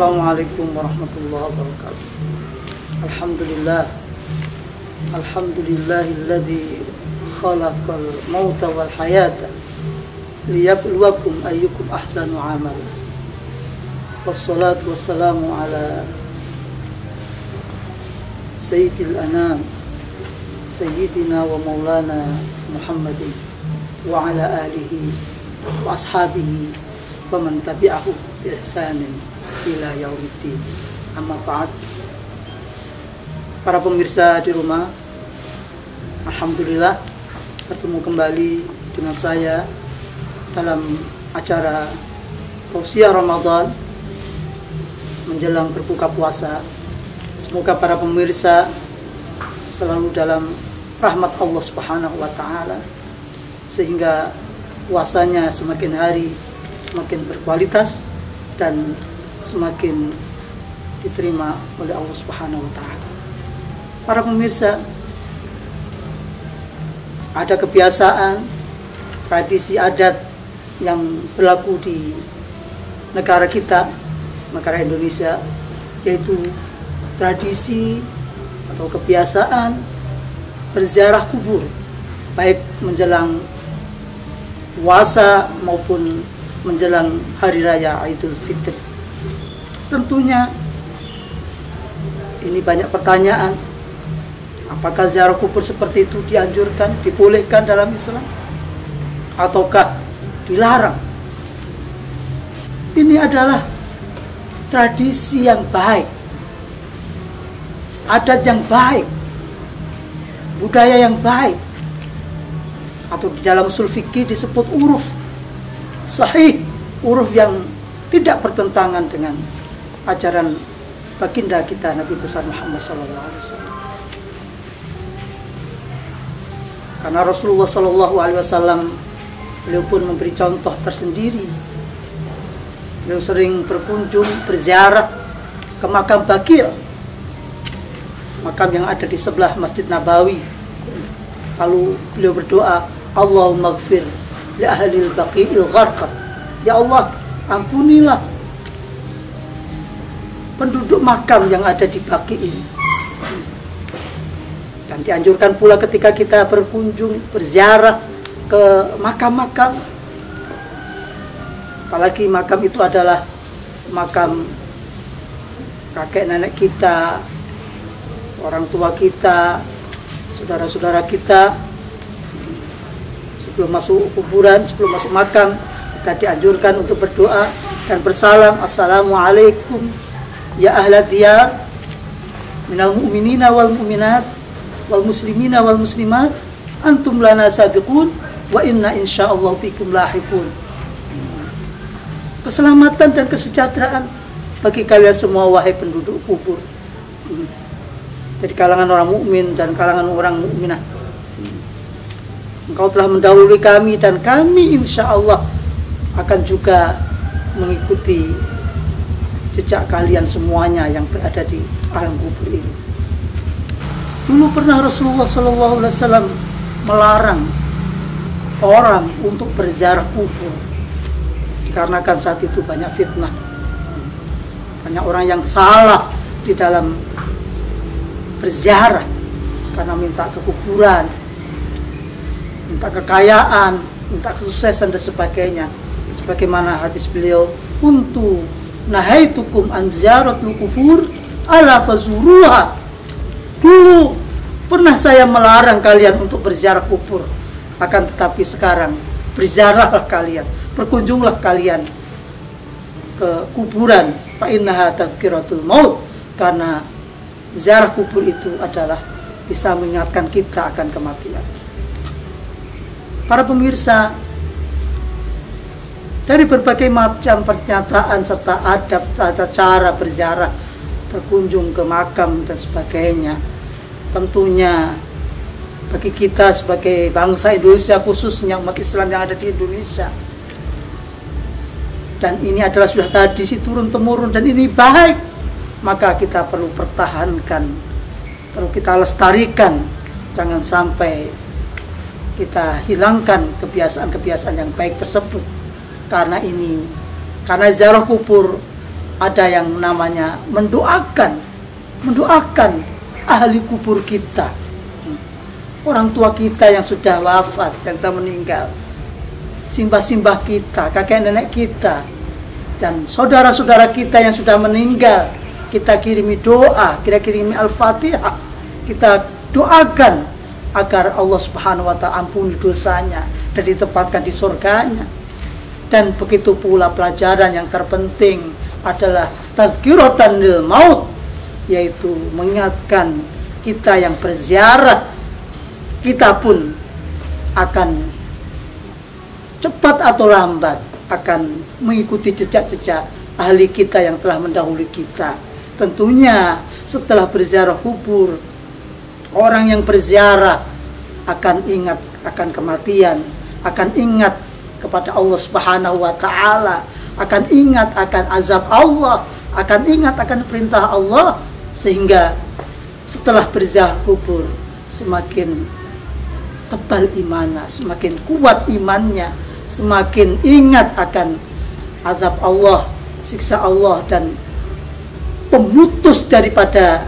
Assalamualaikum warahmatullahi wabarakatuh. Alhamdulillah. Alhamdulillahilladzi khalaqal mauta wal hayata liyabluwakum ayyukum ahsanu amala. Wassalatu wassalamu ala sayyidil anam sayyidina wa maulana Muhammadin wa ala alihi wa ashabihi wa man tabi'ahu bi ihsanin ila yaumiddin. Amma ba'd. Para pemirsa di rumah, alhamdulillah bertemu kembali dengan saya dalam acara tausiah Ramadan menjelang berbuka puasa. Semoga para pemirsa selalu dalam rahmat Allah Subhanahu wa taala, sehingga puasanya semakin hari semakin berkualitas dan semakin diterima oleh Allah Subhanahu wa taala. Para pemirsa, ada kebiasaan, tradisi adat yang berlaku di negara kita, negara Indonesia, yaitu tradisi atau kebiasaan berziarah kubur, baik menjelang puasa maupun menjelang hari raya Idul Fitri. Tentunya ini banyak pertanyaan. Apakah ziarah kubur seperti itu dianjurkan, dibolehkan dalam Islam, ataukah dilarang? Ini adalah tradisi yang baik, adat yang baik, budaya yang baik, atau di dalam usul fikih disebut uruf sahih, uruf yang tidak bertentangan dengan ajaran baginda kita Nabi besar Muhammad SAW. Karena Rasulullah SAW beliau pun memberi contoh tersendiri. Beliau sering berkunjung, berziarah ke makam Baqi', makam yang ada di sebelah Masjid Nabawi. Lalu beliau berdoa, Allahumma ighfir li ahlil Baqi'il gharqat. Ya Allah, ampunilah penduduk makam yang ada di Baqi' ini. Dan dianjurkan pula ketika kita berkunjung, berziarah ke makam-makam, apalagi makam itu adalah makam kakek nenek kita, orang tua kita, saudara-saudara kita. Sebelum masuk kuburan, sebelum masuk makam, kita dianjurkan untuk berdoa dan bersalam, Assalamualaikum ya ahla diyar minal mu'minina wal mu'minat wal muslimina wal muslimat antum lana sabiqun wa inna insyaallah bikum lahiqun. Keselamatan dan kesejahteraan bagi kalian semua wahai penduduk kubur, dari kalangan orang mukmin dan kalangan orang mukminah. Engkau telah mendahului kami dan kami insyaallah akan juga mengikuti jejak kalian semuanya yang berada di alam kubur ini. Dulu pernah Rasulullah SAW melarang orang untuk berziarah kubur, dikarenakan saat itu banyak fitnah, banyak orang yang salah di dalam berziarah karena minta ke kuburan, minta kekayaan, minta kesuksesan dan sebagainya. Sebagaimana hadis beliau, kuntu nahaitukum an ziyaratul kubur ala fazuruha. Dulu pernah saya melarang kalian untuk berziarah kubur, akan tetapi sekarang berziarahlah kalian, berkunjunglah kalian ke kuburan. Fa innaha tadhkiratul maut, karena ziarah kubur itu adalah bisa mengingatkan kita akan kematian. Para pemirsa, dari berbagai macam pernyataan serta adab tata cara berziarah, berkunjung ke makam dan sebagainya, tentunya bagi kita sebagai bangsa Indonesia, khususnya umat Islam yang ada di Indonesia, dan ini adalah sudah tradisi turun temurun dan ini baik, maka kita perlu pertahankan, perlu kita lestarikan. Jangan sampai kita hilangkan kebiasaan-kebiasaan yang baik tersebut. Karena ziarah kubur ada yang namanya mendoakan ahli kubur kita, orang tua kita yang sudah wafat, yang telah meninggal, simbah-simbah kita, kakek nenek kita, dan saudara-saudara kita yang sudah meninggal. Kita kirimi doa, kita kirimi Al-Fatihah, kita doakan agar Allah Subhanahu wa ta'ala ampuni dosanya dan ditempatkan di surganya. Dan begitu pula pelajaran yang terpenting adalah tadzkiratan lil maut, yaitu mengingatkan kita yang berziarah, kita pun akan cepat atau lambat akan mengikuti jejak-jejak ahli kita yang telah mendahului kita. Tentunya setelah berziarah kubur, orang yang berziarah akan ingat akan kematian, akan ingat kepada Allah Subhanahu wa ta'ala, akan ingat akan azab Allah, akan ingat akan perintah Allah, sehingga setelah berziarah kubur semakin tebal imannya, semakin kuat imannya, semakin ingat akan azab Allah, siksa Allah, dan pemutus daripada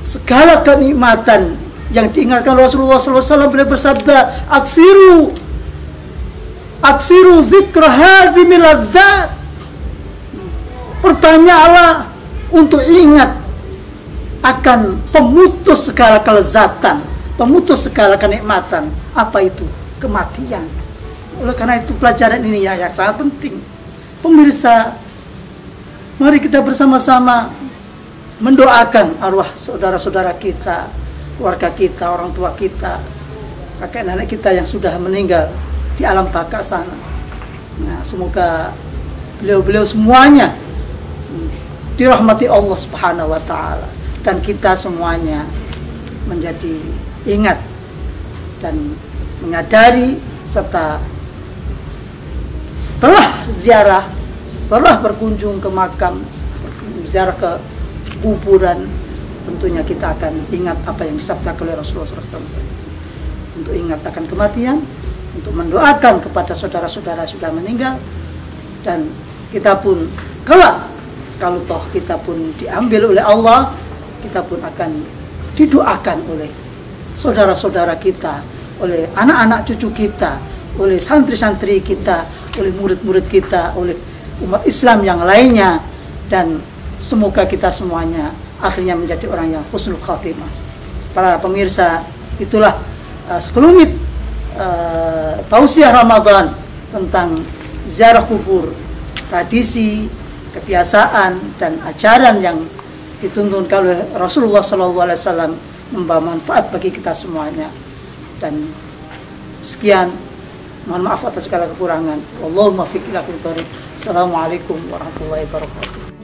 segala kenikmatan yang diingatkan Rasulullah SAW. Beliau bersabda, aksiru dzikra hadhimil ladzat, perbanyaklah untuk ingat akan pemutus segala kelezatan, pemutus segala kenikmatan. Apa itu? Kematian. Oleh karena itu pelajaran ini yang sangat penting. Pemirsa, mari kita bersama-sama mendoakan arwah saudara-saudara kita, keluarga kita, orang tua kita, kakek nenek kita yang sudah meninggal di alam baka sana. Nah, semoga beliau-beliau semuanya dirahmati Allah Subhanahu wa ta'ala, dan kita semuanya menjadi ingat dan menyadari, serta setelah ziarah, setelah berkunjung ke makam, ziarah ke kuburan, tentunya kita akan ingat apa yang disabdakan oleh Rasulullah SAW, untuk ingat akan kematian, untuk mendoakan kepada saudara-saudara sudah meninggal, dan kita pun kelak kalau toh kita pun diambil oleh Allah, kita pun akan didoakan oleh saudara-saudara kita, oleh anak-anak cucu kita, oleh santri-santri kita, oleh murid-murid kita, oleh umat Islam yang lainnya, dan semoga kita semuanya akhirnya menjadi orang yang husnul khatimah. Para pemirsa, itulah sekelumit tausiah Ramadan tentang ziarah kubur, tradisi, kebiasaan, dan ajaran yang dituntunkan oleh Rasulullah SAW, membawa manfaat bagi kita semuanya. Dan sekian, mohon maaf atas segala kekurangan. Wallahumma fiq ila aqwamit thoriq. Assalamualaikum warahmatullahi wabarakatuh.